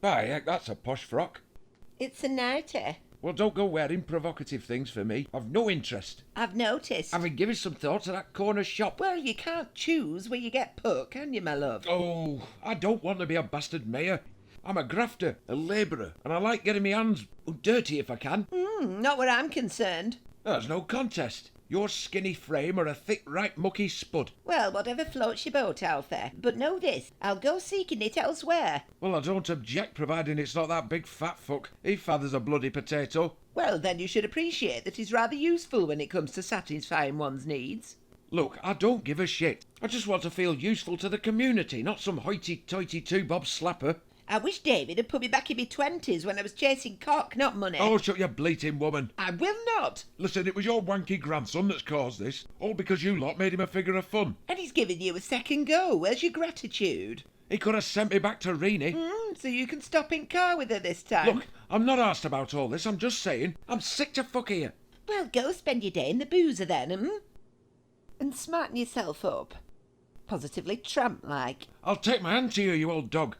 By heck, that's a posh frock. It's a nightie. Well, don't go wearing provocative things for me. I've no interest. I've noticed. Having given some thought to that corner shop. Well, you can't choose where you get put, can you, my love? Oh, I don't want to be a bastard mayor. I'm a grafter, a labourer, and I like getting my hands dirty if I can. Not where I'm concerned. There's no contest. Your skinny frame or a thick, right mucky spud. Well, whatever floats your boat, Alfie. But know this, I'll go seeking it elsewhere. Well, I don't object, providing it's not that big fat fuck. He fathers a bloody potato. Well, then you should appreciate that he's rather useful when it comes to satisfying one's needs. Look, I don't give a shit. I just want to feel useful to the community, not some hoity-toity two-bob slapper. I wish David had put me back in my 20s when I was chasing cock, not money. Oh, shut your bleating woman. I will not. Listen, it was your wanky grandson that's caused this, all because you lot made him a figure of fun. And he's given you a second go. Where's your gratitude? He could have sent me back to Rennie. So you can stop in car with her this time. Look, I'm not asked about all this, I'm just saying, I'm sick to fuck here. Well, go spend your day in the boozer then, And smarten yourself up. Positively tramp-like. I'll take my hand to you, you old dog.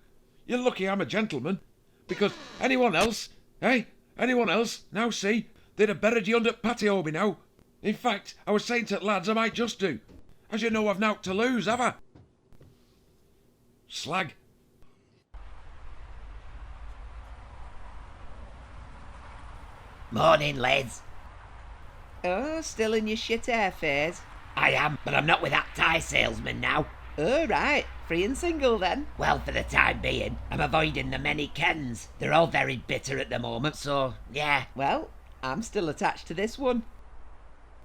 You're lucky I'm a gentleman. Because anyone else, anyone else, now see, they'd have buried you under patio by now. In fact, I was saying to the lads I might just do. As you know, I've nowt to lose, have I? Slag. Morning, lads. Oh, still in your shit air phase? I am, but I'm not with that tie salesman now. Oh, right. Free and single, then? Well, for the time being, I'm avoiding the many Kens. They're all very bitter at the moment, so, yeah. Well, I'm still attached to this one.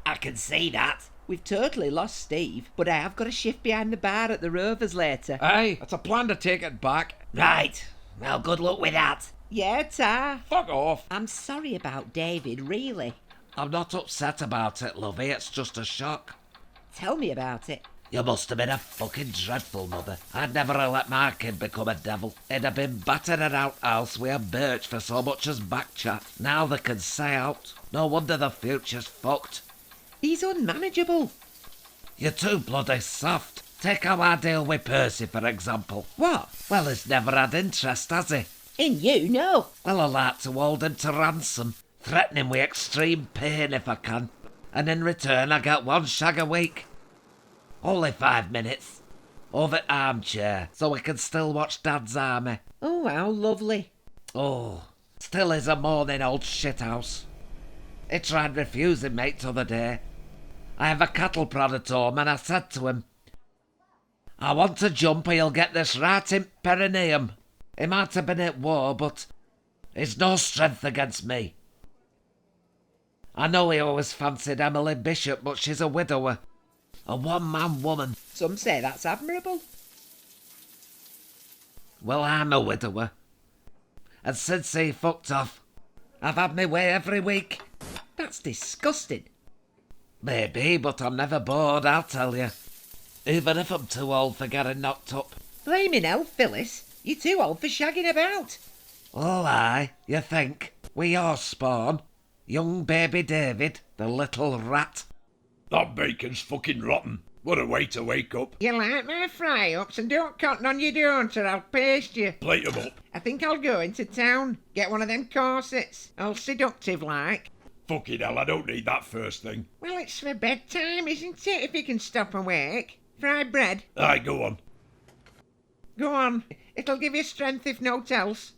I can see that. We've totally lost Steve, but I have got a shift behind the bar at the Rovers later. Aye, that's a plan to take it back. Right. Well, good luck with that. Yeah, Ta. Fuck off. I'm sorry about David, really. I'm not upset about it, lovey. It's just a shock. Tell me about it. You must have been a fucking dreadful mother. I'd never have let my kid become a devil. He'd have been battered at outhouse with a birch for so much as back chat. Now they can say out. No wonder the future's fucked. He's unmanageable. You're too bloody soft. Take how I deal with Percy, for example. What? Well, he's never had interest, has he? In you, no. Well, I like to hold him to ransom, threaten him with extreme pain if I can, and in return I get one shag a week. Only 5 minutes. Over at armchair, so we can still watch Dad's Army. Oh, how lovely. Oh, still is a morning old shithouse. He tried refusing me t'other day. I have a cattle prod at home and I said to him, I want to jump or you'll get this right in perineum. He might have been at war, but he's no strength against me. I know he always fancied Emily Bishop, but she's a widower. A one-man woman. Some say that's admirable. Well, I'm a widower. And since he fucked off, I've had my way every week. That's disgusting. Maybe, but I'm never bored, I'll tell you. Even if I'm too old for getting knocked up. Blaming hell, Phyllis. You're too old for shagging about. Oh, aye, you think? We your spawn. Young baby David, the little rat. That bacon's fucking rotten. What a way to wake up. You like my fry-ups and don't cotton on your don't or I'll paste you. Plate 'em up. I think I'll go into town, get one of them corsets, all seductive like. Fucking hell, I don't need that first thing. Well, it's for bedtime, isn't it, if you can stop awake? Fried bread? Aye, go on. Go on, it'll give you strength if naught else.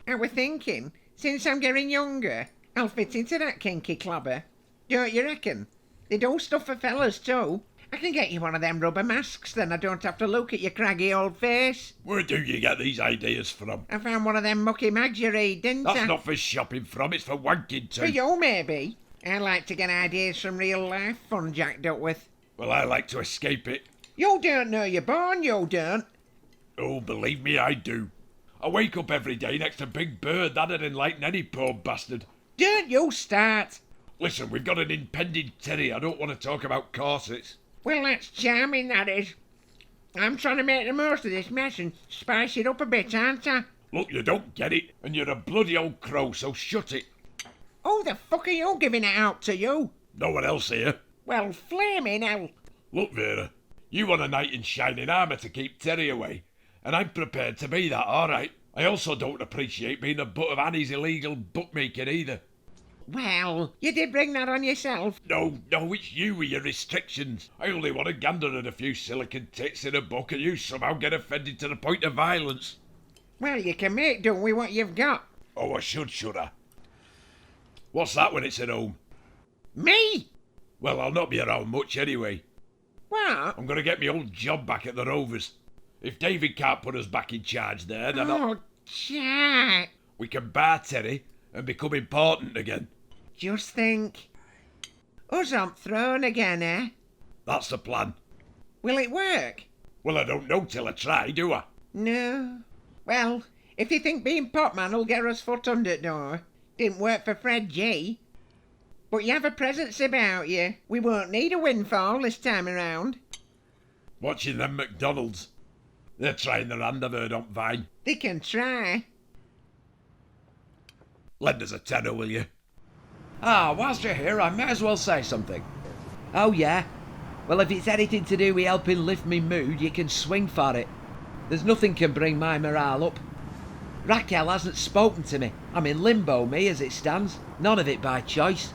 I were thinking, since I'm getting younger, I'll fit into that kinky clobber. Don't you reckon? They do stuff for fellas too. I can get you one of them rubber masks, then I don't have to look at your craggy old face. Where do you get these ideas from? I found one of them mucky mags you read, didn't I? That's not for shopping from, it's for wanking to. For you, maybe. I like to get ideas from real life fun jacked up with. Well, I like to escape it. You don't know you're born, you don't. Oh, believe me, I do. I wake up every day next to Big Bird. That'd enlighten any poor bastard. Don't you start. Listen, we've got an impending terrier. I don't want to talk about corsets. Well, that's charming, that is. I'm trying to make the most of this mess and spice it up a bit, aren't I? Look, you don't get it, and you're a bloody old crow, so shut it. Who the fuck are you giving it out to, you? No one else here. Well, flaming hell. Look, Vera, you want a knight in shining armour to keep Terry away, and I'm prepared to be that, all right. I also don't appreciate being the butt of Annie's illegal bookmaking either. Well, you did bring that on yourself. No, it's you with your restrictions. I only want to gander at a few silicon tits in a book and you somehow get offended to the point of violence. Well, you can make do with what you've got. Oh, I should I? What's that when it's at home? Me? Well, I'll not be around much anyway. What? I'm going to get my old job back at the Rovers. If David can't put us back in charge there, then Oh, Jack. we can bar Terry and become important again. Just think. Us on throne again, eh? That's the plan. Will it work? Well, I don't know till I try, do I? No. Well, if you think being potman will get us foot under the door, didn't work for Fred G. But you have a presence about you. We won't need a windfall this time around. Watching them McDonald's. They're trying their hand, I've heard on Vine. They can try. Lend us a tenner, will you? Ah, whilst you're here, I may as well say something. Oh, yeah? Well, if it's anything to do with helping lift me mood, you can swing for it. There's nothing can bring my morale up. Raquel hasn't spoken to me. I'm in limbo, me, as it stands. None of it by choice.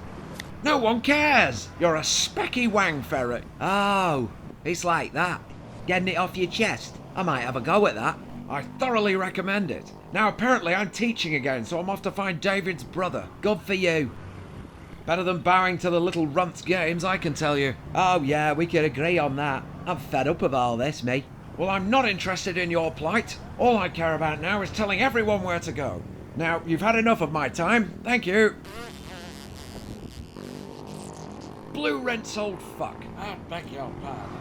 No one cares. You're a specky wang ferret. Oh, it's like that. Getting it off your chest. I might have a go at that. I thoroughly recommend it. Now, apparently I'm teaching again, so I'm off to find David's brother. Good for you. Better than bowing to the little runt's games, I can tell you. Oh, yeah, we could agree on that. I'm fed up of all this, me. Well, I'm not interested in your plight. All I care about now is telling everyone where to go. Now, you've had enough of my time. Thank you. Blue rent's old fuck. I beg your pardon.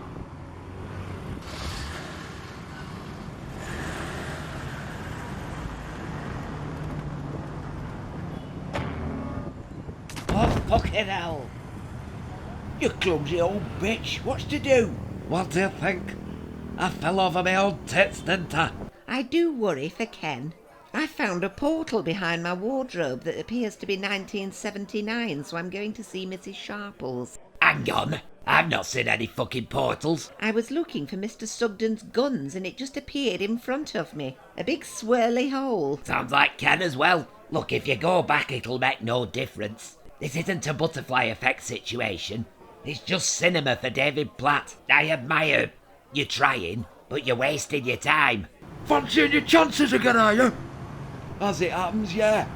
Oh, fucking hell. You clumsy old bitch. What's to do? What do you think? I fell over my old tits, didn't I? I do worry for Ken. I found a portal behind my wardrobe that appears to be 1979, so I'm going to see Mrs. Sharples. Hang on. I've not seen any fucking portals. I was looking for Mr. Sugden's guns and it just appeared in front of me. A big swirly hole. Sounds like Ken as well. Look, if you go back, it'll make no difference. This isn't a butterfly effect situation. It's just cinema for David Platt. I admire you trying, but you're wasting your time. Fancying your chances again, are you? As it happens, yeah.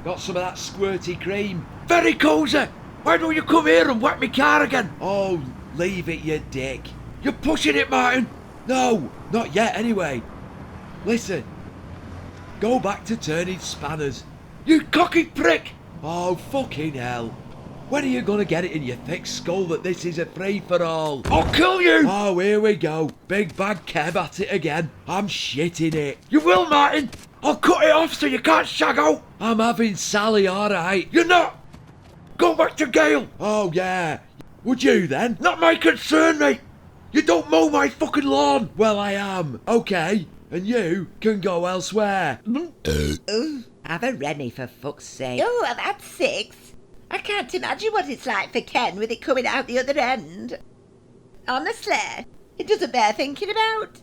Got some of that squirty cream. Very cosy. Why don't you come here and whack me car again? Oh, leave it, you dick. You're pushing it, Martin. No, not yet anyway. Listen. Go back to turning spanners. You cocky prick. Oh, fucking hell. When are you going to get it in your thick skull that this is a free-for-all? I'll kill you! Oh, here we go. Big bad Kev at it again. I'm shitting it. You will, Martin. I'll cut it off so you can't shag out. I'm having Sally, alright. You're not. Go back to Gail. Oh, yeah. Would you then? Not my concern, mate. You don't mow my fucking lawn. Well, I am. Okay. And you can go elsewhere. Ooh, have a Rennie for fuck's sake. Oh, that's 6. I can't imagine what it's like for Ken with it coming out the other end. Honestly, it doesn't bear thinking about.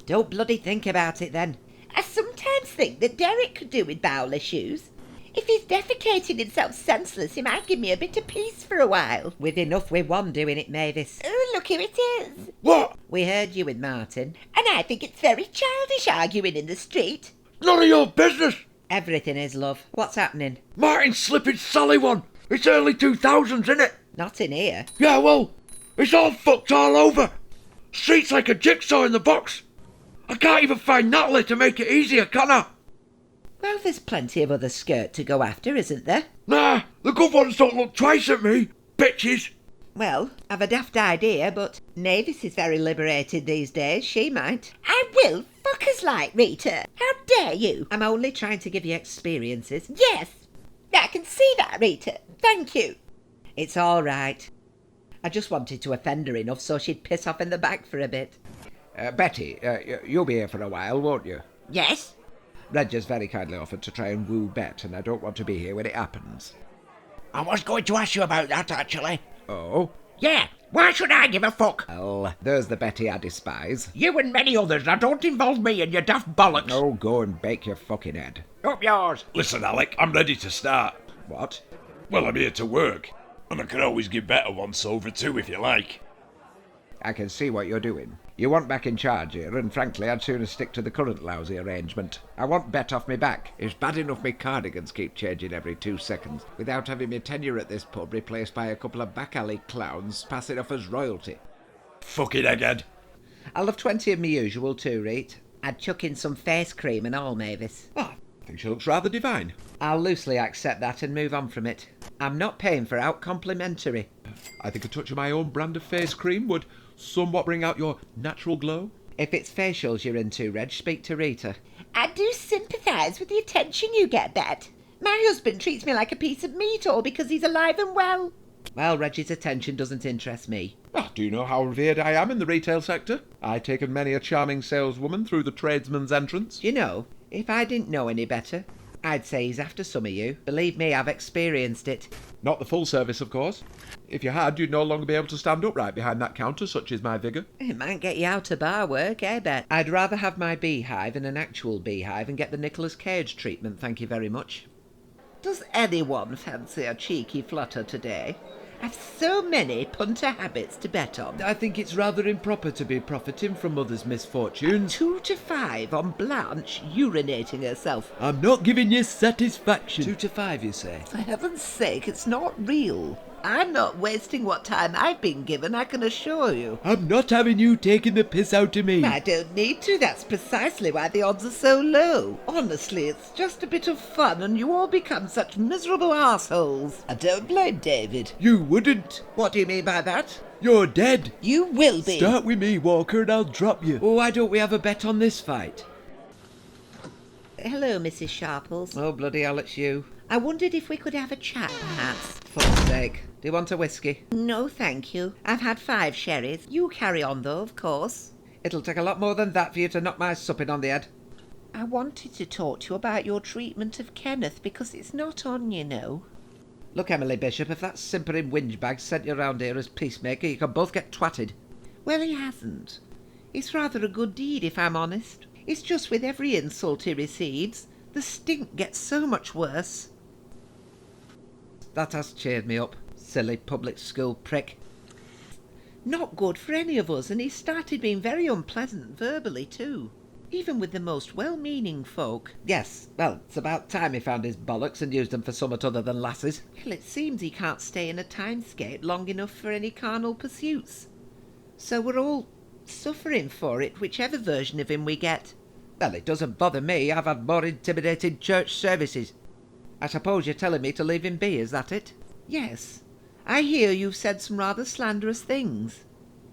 Don't bloody think about it then. I sometimes think that Derek could do with bowel issues. If he's defecating himself senseless, he might give me a bit of peace for a while. With enough with one doing it, Mavis. Oh, look who it is. What? We heard you with Martin. And I think it's very childish arguing in the street. None of your business. Everything is, love. What's happening? Martin's slipping Sally one. It's early 2000s, isn't it? Not in here. Yeah, well, it's all fucked all over. Street's like a jigsaw in the box. I can't even find Natalie to make it easier, can I? Well, there's plenty of other skirt to go after, isn't there? Nah, the good ones don't look twice at me. Bitches. Well, I've a daft idea, but Mavis is very liberated these days. She might. I will fuckers like, Rita. How dare you? I'm only trying to give you experiences. Yes, I can see that, Rita. Thank you. It's all right. I just wanted to offend her enough so she'd piss off in the back for a bit. Betty, you'll be here for a while, won't you? Yes? Red just very kindly offered to try and woo Bet, and I don't want to be here when it happens. I was going to ask you about that, actually. Oh? Yeah, Why should I give a fuck? Well, there's the Betty I despise. You and many others. Now don't involve me in your daft bollocks. Oh, go and bake your fucking head. Up yours. Listen, Alec, I'm ready to start. What? Well, I'm here to work. And I can always give better once over too, if you like. I can see what you're doing. You want back in charge here, and frankly, I'd sooner stick to the current lousy arrangement. I want Bet off me back. It's bad enough me cardigans keep changing every 2 seconds, without having my tenure at this pub replaced by a couple of back alley clowns passing off as royalty. Fucking egghead. I'll have 20 of me usual too, Reet. I'd chuck in some face cream and all, Mavis. I think she looks rather divine. I'll loosely accept that and move on from it. I'm not paying for out complimentary. I think a touch of my own brand of face cream would somewhat bring out your natural glow. If it's facials you're into, Reg, speak to Rita. I do sympathise with the attention you get, Bet. My husband treats me like a piece of meat all because he's alive and well. Well, Reggie's attention doesn't interest me. Do you know how revered I am in the retail sector? I've taken many a charming saleswoman through the tradesman's entrance. You know, if I didn't know any better, I'd say he's after some of you. Believe me, I've experienced it. Not the full service, of course. If you had, you'd no longer be able to stand upright behind that counter, such is my vigour. It might get you out of bar work, eh, Bet? I'd rather have my beehive in an actual beehive and get the Nicolas Cage treatment, thank you very much. Does anyone fancy a cheeky flutter today? I've so many punter habits to bet on. I think it's rather improper to be profiting from others' misfortunes. 2 to 5 on Blanche urinating herself. I'm not giving you satisfaction. 2 to 5, you say? For heaven's sake, it's not real. I'm not wasting what time I've been given, I can assure you. I'm not having you taking the piss out of me. I don't need to, that's precisely why the odds are so low. Honestly, it's just a bit of fun and you all become such miserable arseholes. I don't blame David. You wouldn't. What do you mean by that? You're dead. You will be. Start with me, Walker, and I'll drop you. Well, why don't we have a bet on this fight? Hello, Mrs. Sharples. Oh, bloody hell, it's you. I wondered if we could have a chat, perhaps. Fuck's sake. Do you want a whiskey? No, thank you. I've had 5 sherries. You carry on, though, of course. It'll take a lot more than that for you to knock my supping on the head. I wanted to talk to you about your treatment of Kenneth, because it's not on, you know. Look, Emily Bishop, if that simpering whinge bag sent you round here as peacemaker, you can both get twatted. Well, he hasn't. It's rather a good deed, if I'm honest. It's just with every insult he receives, the stink gets so much worse. That has cheered me up. Silly public school prick. Not good for any of us, and he started being very unpleasant verbally, too. Even with the most well-meaning folk. Yes, well, it's about time he found his bollocks and used them for somewhat other than lasses. Well, it seems he can't stay in a timescape long enough for any carnal pursuits. So we're all suffering for it, whichever version of him we get. Well, it doesn't bother me. I've had more intimidating church services. I suppose you're telling me to leave him be, is that it? Yes. I hear you've said some rather slanderous things.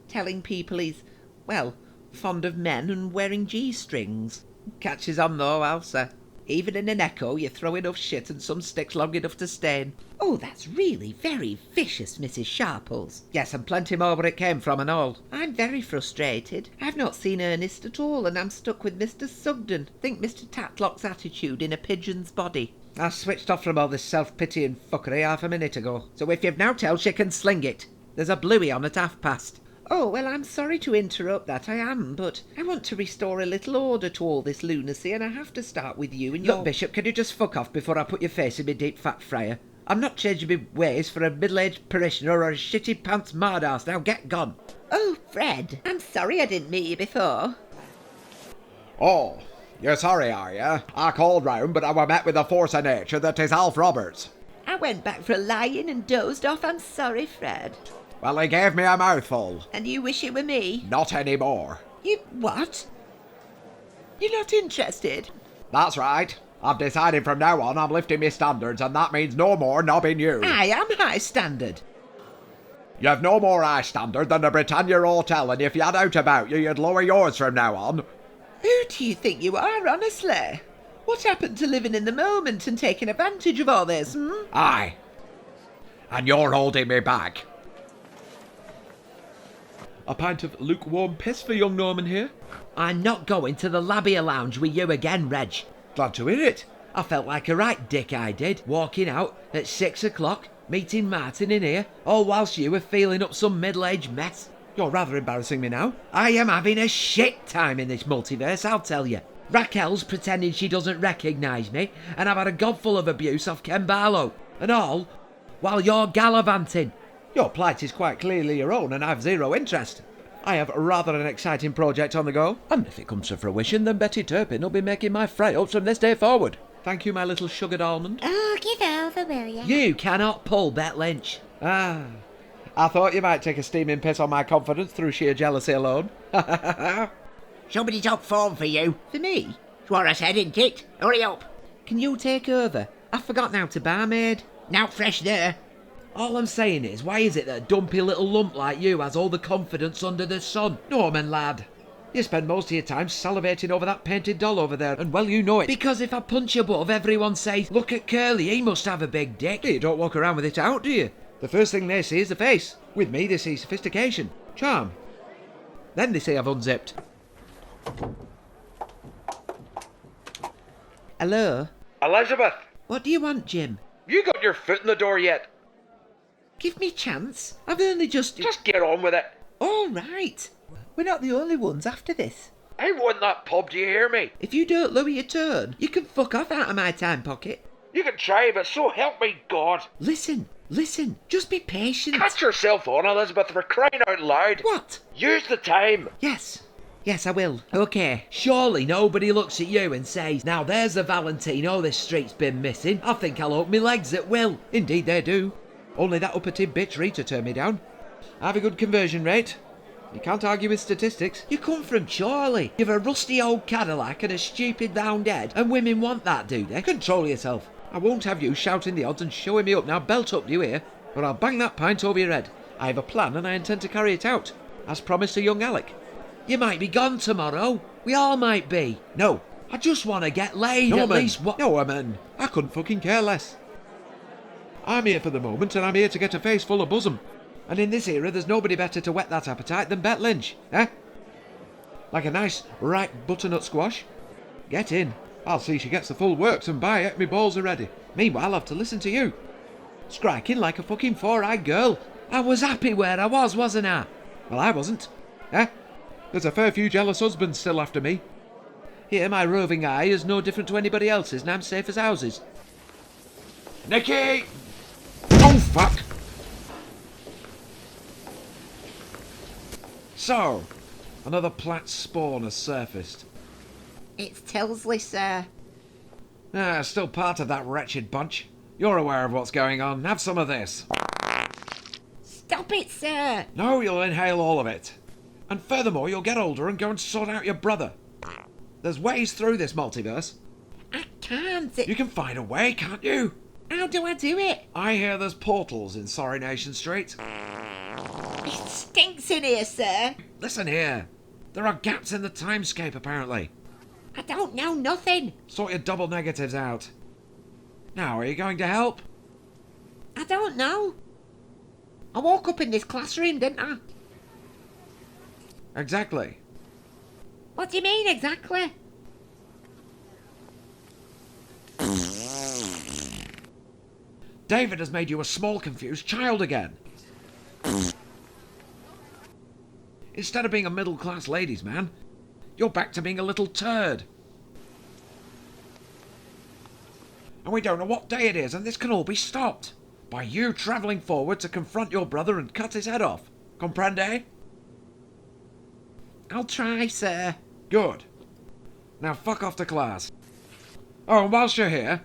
Telling people he's, well, fond of men and wearing G-strings. Catches on though, I'll say. Even in an echo, you throw enough shit and some sticks long enough to stain. Oh, that's really very vicious, Mrs. Sharples. Yes, and plenty more where it came from and all. I'm very frustrated. I've not seen Ernest at all, and I'm stuck with Mr. Sugden. Think Mr. Tatlock's attitude in a pigeon's body. I switched off from all this self-pitying fuckery half a minute ago. So if you've now told, she can sling it. There's a bluey on at 1:30. Oh, well, I'm sorry to interrupt that, I am, but I want to restore a little order to all this lunacy, and I have to start with you and your... Look, Bishop, can you just fuck off before I put your face in my deep fat fryer? I'm not changing my ways for a middle-aged parishioner or a shitty pants mardarse. Now get gone. Oh, Fred, I'm sorry I didn't meet you before. Oh, you're sorry, are you? I called round, but I were met with a force of nature that is Alf Roberts. I went back for a lie-in and dozed off. I'm sorry, Fred. Well, he gave me a mouthful. And you wish it were me? Not anymore. You what? You're not interested? That's right. I've decided from now on I'm lifting my standards, and that means no more knobbing you. I am high standard. You've no more high standard than the Britannia Hotel, and if you had out about you, you'd lower yours from now on. Who do you think you are, honestly? What happened to living in the moment and taking advantage of all this, Aye. And you're holding me back. A pint of lukewarm piss for young Norman here. I'm not going to the Labia Lounge with you again, Reg. Glad to hear it. I felt like a right dick, I did, walking out at 6 o'clock, meeting Martin in here, all whilst you were feeling up some middle-aged mess. You're rather embarrassing me now. I am having a shit time in this multiverse, I'll tell you. Raquel's pretending she doesn't recognise me, and I've had a gobful of abuse off Ken Barlow, and all while you're gallivanting. Your plight is quite clearly your own, and I've zero interest. I have rather an exciting project on the go, and if it comes to fruition, then Betty Turpin will be making my fry-ups from this day forward. Thank you, my little sugared almond. Oh, give over, will you? You cannot pull Bet Lynch. Ah, I thought you might take a steaming piss on my confidence through sheer jealousy alone. Somebody top form for you. For me? It's what I said, isn't it? Hurry up. Can you take over? I've forgotten how to barmaid. Now fresh there. All I'm saying is, why is it that a dumpy little lump like you has all the confidence under the sun? Norman, lad. You spend most of your time salivating over that painted doll over there, and well you know it. Because if I punch above, everyone says, look at Curly, he must have a big dick. You don't walk around with it out, do you? The first thing they see is the face. With me, they see sophistication, charm. Then they say I've unzipped. Hello? Elizabeth, What do you want, Jim? you got your foot in the door yet? Give me chance. I've only just... Just get on with it. All right. We're not the only ones after this. I want that pub, do you hear me? If you don't lower your tone, you can fuck off out of my time pocket. You can try, but so help me God. Listen, just be patient. Catch yourself on, Elizabeth, for crying out loud. What? Use the time. Yes, I will. Okay, surely nobody looks at you and says, now there's the Valentino this street's been missing. I think I'll open my legs at will. Indeed they do. Only that uppity bitch Rita turned me down. I have a good conversion rate. You can't argue with statistics. You come from Chorley. You've a rusty old Cadillac and a stupid round head, and women want that, do they? Control yourself. I won't have you shouting the odds and showing me up. Now belt up, do you hear? Or I'll bang that pint over your head. I have a plan and I intend to carry it out. As promised to young Alec. You might be gone tomorrow. We all might be. No. I just want to get laid No, at man. least. No, man. I couldn't fucking care less. I'm here for the moment and I'm here to get a face full of bosom. And in this era, there's nobody better to whet that appetite than Bet Lynch, eh? Like a nice, ripe butternut squash. Get in. I'll see she gets the full works and by it, me balls are ready. Meanwhile, I'll have to listen to you. Striking like a fucking four-eyed girl. I was happy where I was, wasn't I? Well, I wasn't. Eh? There's a fair few jealous husbands still after me. Here, my roving eye is no different to anybody else's, and I'm safe as houses. Nicky! Oh, fuck! So, another Platt spawn has surfaced. It's Tilsley, sir. Ah, still part of that wretched bunch. You're aware of what's going on. Have some of this. Stop it, sir. No, you'll inhale all of it. And furthermore, you'll get older and go and sort out your brother. There's ways through this multiverse. I can't. You can find a way, can't you? How do I do it? I hear there's portals in Sorrynation Street. It stinks in here, sir. Listen here. There are gaps in the timescape, apparently. I don't know nothing. Sort your double negatives out. Now, are you going to help? I don't know. I woke up in this classroom, didn't I? Exactly. What do you mean, exactly? David has made you a small, confused child again. Instead of being a middle-class ladies' man, you're back to being a little turd. And we don't know what day it is, and this can all be stopped by you travelling forward to confront your brother and cut his head off. Comprende? I'll try, sir. Good. Now fuck off to class. Oh, and whilst you're here,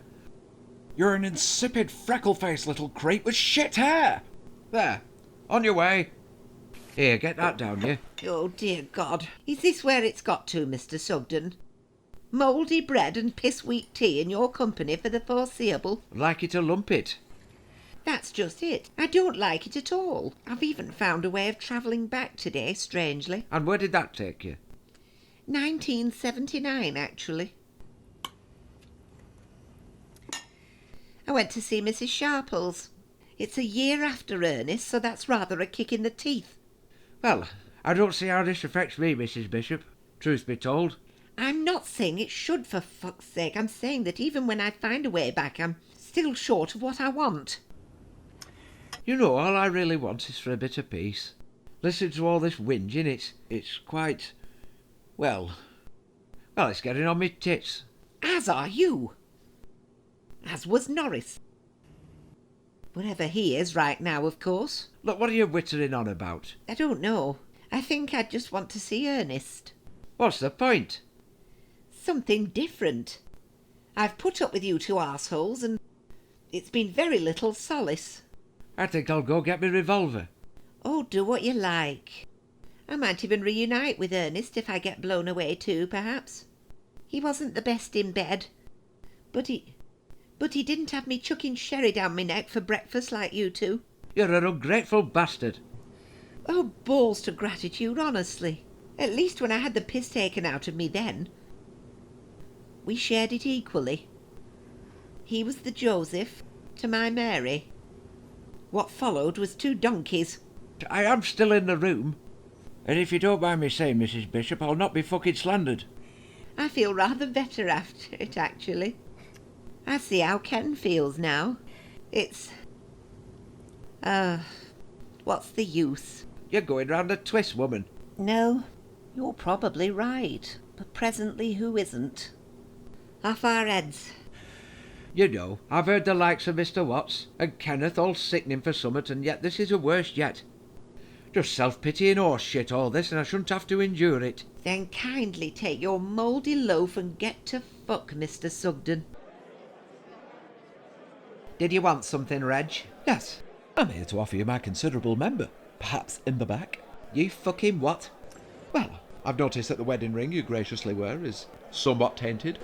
you're an insipid, freckle-faced little creep with shit hair. There. On your way. Here, get that down, you. Oh, dear God. Is this where it's got to, Mr. Sugden? Mouldy bread and piss-weak tea in your company for the foreseeable? I'd like you to lump it. That's just it. I don't like it at all. I've even found a way of travelling back today, strangely. And where did that take you? 1979, actually. I went to see Mrs. Sharples. It's a year after Ernest, so that's rather a kick in the teeth. Well, I don't see how this affects me, Mrs. Bishop, truth be told. I'm not saying it should, for fuck's sake. I'm saying that even when I find a way back, I'm still short of what I want. You know, all I really want is for a bit of peace. Listen to all this whinging, it's quite... Well, it's getting on me tits. As are you. As was Norris. Wherever he is right now, of course. Look, what are you whittering on about? I don't know. I think I just want to see Ernest. What's the point? Something different. I've put up with you two arseholes, and it's been very little solace. I think I'll go get my revolver. Oh, do what you like. I might even reunite with Ernest if I get blown away too, perhaps. He wasn't the best in bed, but he didn't have me chucking sherry down my neck for breakfast like you two. You're an ungrateful bastard. Oh, balls to gratitude, honestly. At least when I had the piss taken out of me then. We shared it equally. He was the Joseph to my Mary. What followed was two donkeys. I am still in the room. And if you don't mind me saying, Mrs. Bishop, I'll not be fucking slandered. I feel rather better after it, actually. I see how Ken feels now. It's... what's the use? You're going round a twist, woman. No, you're probably right. But presently who isn't? Off our heads. You know, I've heard the likes of Mr. Watts and Kenneth all sickening for summit, and yet this is the worst yet. Just self-pitying horse shit all this, and I shouldn't have to endure it. Then kindly take your mouldy loaf and get to fuck, Mr. Sugden. Did you want something, Reg? Yes, I'm here to offer you my considerable member. Perhaps in the back. You fucking what? Well, I've noticed that the wedding ring you graciously wear is somewhat tainted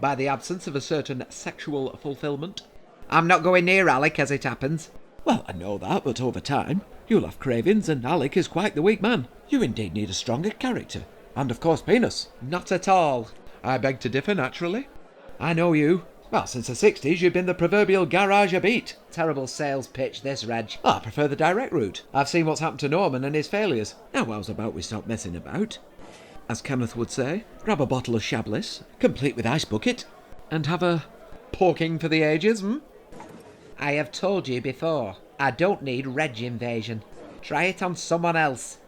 by the absence of a certain sexual fulfilment. I'm not going near Alec, as it happens. Well, I know that, but over time, you'll have cravings, and Alec is quite the weak man. You indeed need a stronger character. And of course, penis. Not at all. I beg to differ, naturally. I know you. Well, since the 60s, you've been the proverbial garage a beat. Terrible sales pitch, this, Reg. I prefer the direct route. I've seen what's happened to Norman and his failures. Now, how's about we stop messing about? As Kenneth would say, grab a bottle of Chablis, complete with ice bucket, and have a porking for the ages, I have told you before, I don't need Reg invasion. Try it on someone else.